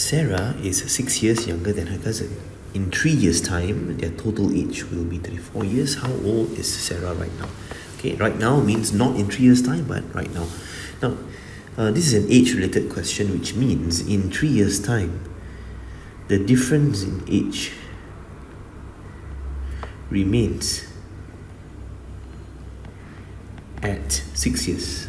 Sarah is 6 years younger than her cousin. In 3 years' time, their total age will be 34 years. How old is Sarah right now? Okay, right now means not in 3 years' time, but right now. Now, this is an age-related question, which means in 3 years' time, the difference in age remains at 6 years.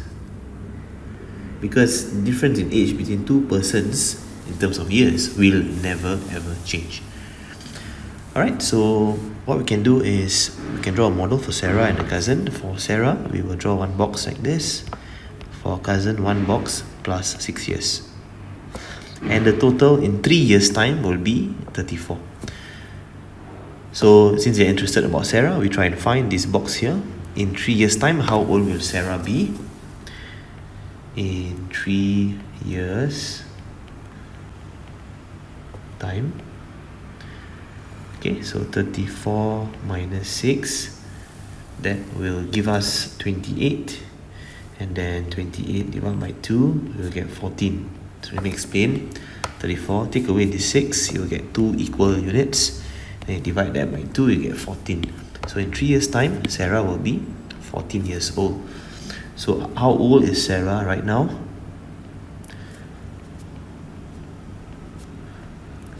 Because the difference in age between two persons in terms of years will never ever change. Alright, so what we can do is we can draw a model for Sarah and a cousin. For Sarah, we will draw one box like this. For cousin, one box plus 6 years. And the total in 3 years' time will be 34. So since you're interested about Sarah, we try and find this box here. In 3 years' time, how old will Sarah be? In 3 years' time. Okay, so 34 minus 6, that will give us 28, and then 28 divided by 2, we'll get 14. So let me explain. 34, take away the 6, you'll get 2 equal units, and you divide that by 2, you get 14. So in 3 years' time, Sarah will be 14 years old. So how old is Sarah right now?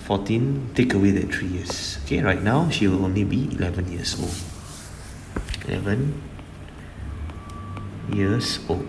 14, take away that 3 years. Okay, right now she will only be 11 years old. 11 years old.